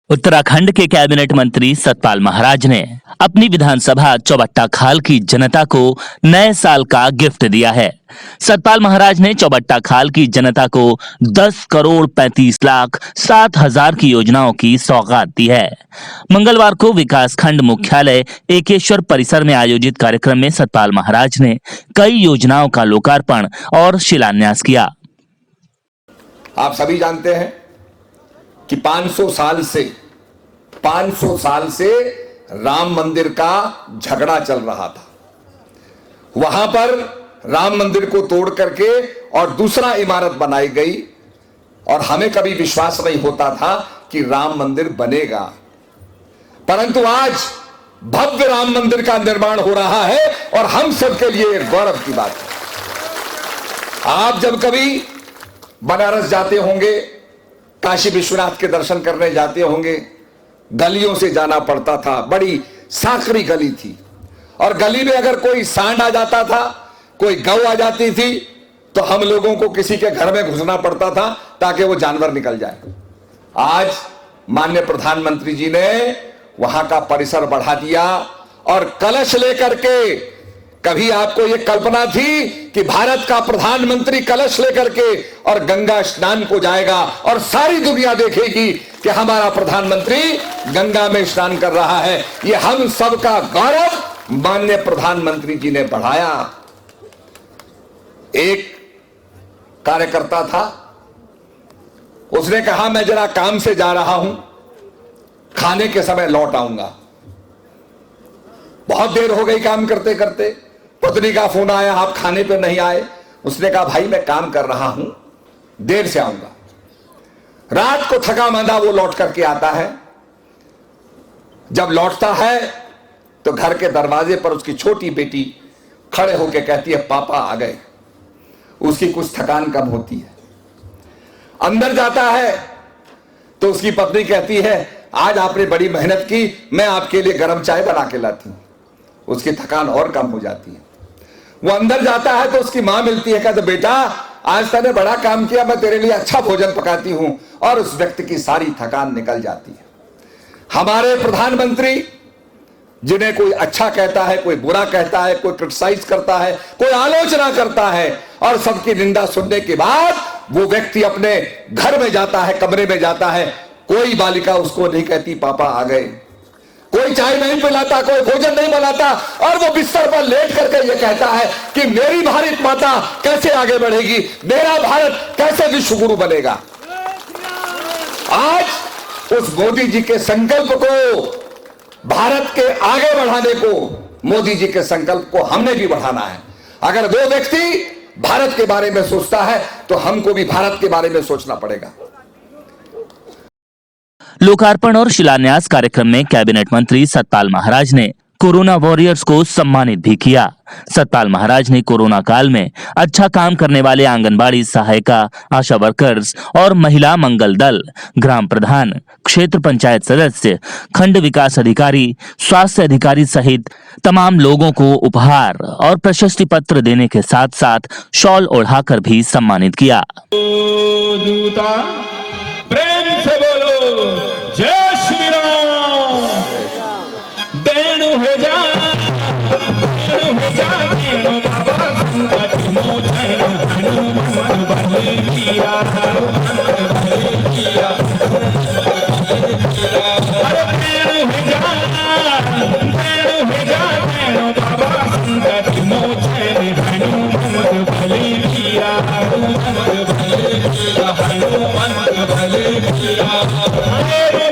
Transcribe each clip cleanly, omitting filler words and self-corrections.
उत्तराखंड के कैबिनेट मंत्री सतपाल महाराज ने अपनी विधानसभा चौबट्टा खाल की जनता को नए साल का गिफ्ट दिया है। सतपाल महाराज ने चौबट्टा खाल की जनता को 10 करोड़ 35 लाख 7 हजार की योजनाओं की सौगात दी है। मंगलवार को विकास खंड मुख्यालय एकेश्वर परिसर में आयोजित कार्यक्रम में सतपाल महाराज ने कई योजनाओं का लोकार्पण और शिलान्यास किया। आप सभी जानते हैं कि 500 साल से राम मंदिर का झगड़ा चल रहा था। वहां पर राम मंदिर को तोड़ करके और दूसरा इमारत बनाई गई और हमें कभी विश्वास नहीं होता था कि राम मंदिर बनेगा, परंतु आज भव्य राम मंदिर का निर्माण हो रहा है और हम सबके लिए गौरव की बात है। आप जब कभी बनारस जाते होंगे, काशी विश्वनाथ के दर्शन करने जाते होंगे, गलियों से जाना पड़ता था। बड़ी सांकड़ी गली थी और गली में अगर कोई सांड आ जाता था, कोई गौ आ जाती थी, तो हम लोगों को किसी के घर में घुसना पड़ता था ताकि वो जानवर निकल जाए। आज माननीय प्रधानमंत्री जी ने वहां का परिसर बढ़ा दिया और कलश लेकर के, कभी आपको यह कल्पना थी कि भारत का प्रधानमंत्री कलश लेकर के और गंगा स्नान को जाएगा और सारी दुनिया देखेगी कि हमारा प्रधानमंत्री गंगा में स्नान कर रहा है। यह हम सबका गौरव माननीय प्रधानमंत्री जी ने बढ़ाया। एक कार्यकर्ता था, उसने कहा मैं जरा काम से जा रहा हूं, खाने के समय लौट आऊंगा। बहुत देर हो गई काम करते करते, पत्नी का फोन आया, आप खाने पे नहीं आए। उसने कहा भाई मैं काम कर रहा हूं, देर से आऊंगा। रात को थका मांदा वो लौट करके आता है। जब लौटता है तो घर के दरवाजे पर उसकी छोटी बेटी खड़े होकर कहती है पापा आ गए। उसकी कुछ थकान कम होती है। अंदर जाता है तो उसकी पत्नी कहती है आज आपने बड़ी मेहनत की, मैं आपके लिए गर्म चाय बना के लाती हूं। उसकी थकान और कम हो जाती है। वो अंदर जाता है तो उसकी मां मिलती है, कहते बेटा आज तूने बड़ा काम किया, मैं तेरे लिए अच्छा भोजन पकाती हूं, और उस व्यक्ति की सारी थकान निकल जाती है। हमारे प्रधानमंत्री जिन्हें कोई अच्छा कहता है, कोई बुरा कहता है, कोई क्रिटिसाइज करता है, कोई आलोचना करता है, और सबकी निंदा सुनने के बाद वो व्यक्ति अपने घर में जाता है, कमरे में जाता है, कोई बालिका उसको नहीं कहती पापा आ गए, कोई चाय नहीं पिलाता, कोई भोजन नहीं बनाता, और वो बिस्तर पर लेट करके ये कहता है कि मेरी भारत माता कैसे आगे बढ़ेगी, मेरा भारत कैसे विश्व गुरु बनेगा। आज उस मोदी जी के संकल्प को, भारत के आगे बढ़ाने को, मोदी जी के संकल्प को हमने भी बढ़ाना है। अगर वो व्यक्ति भारत के बारे में सोचता है तो हमको भी भारत के बारे में सोचना पड़ेगा। लोकार्पण और शिलान्यास कार्यक्रम में कैबिनेट मंत्री सतपाल महाराज ने कोरोना वॉरियर्स को सम्मानित भी किया। सतपाल महाराज ने कोरोना काल में अच्छा काम करने वाले आंगनबाड़ी सहायिका, आशा वर्कर्स और महिला मंगल दल, ग्राम प्रधान, क्षेत्र पंचायत सदस्य, खंड विकास अधिकारी, स्वास्थ्य अधिकारी सहित तमाम लोगों को उपहार और प्रशस्ति पत्र देने के साथ साथ शॉल ओढ़ाकर भी सम्मानित किया। प्रेम से बोलो जय श्री राम। बेणु हो जा बाबा संकट मोचन, हनुमान बल किया, अरे बेणु हो जा बाबा संकट मोचन, हनुमान बल किया, हनुमान भले किया। मेरे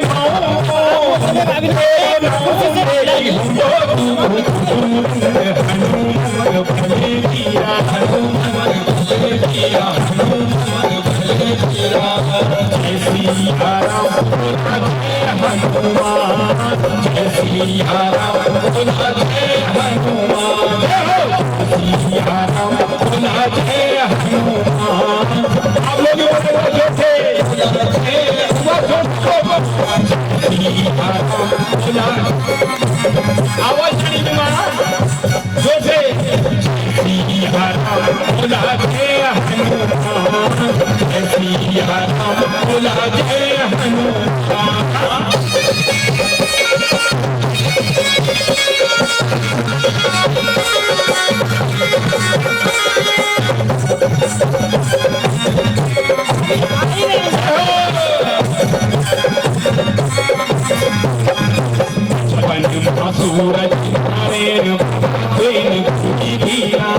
आवाज नहीं तुम्हारा जोर से हनुमान सूरज नारायण दिन की दीना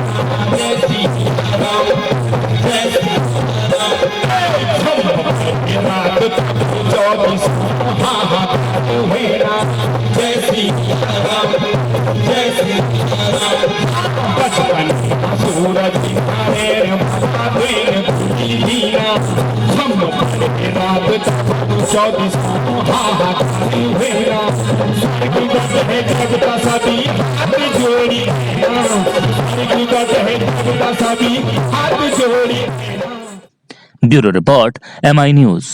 जय सीताराम जय सीताराम रात 24 महीना जय सीताराम जय सीताराम बचपन सूरज नारायण दिन की दीना रात 24 महीना जगता सभी हाथ जोड़ी जगता सभी हाथ जोड़ी ब्यूरो रिपोर्ट MI न्यूज।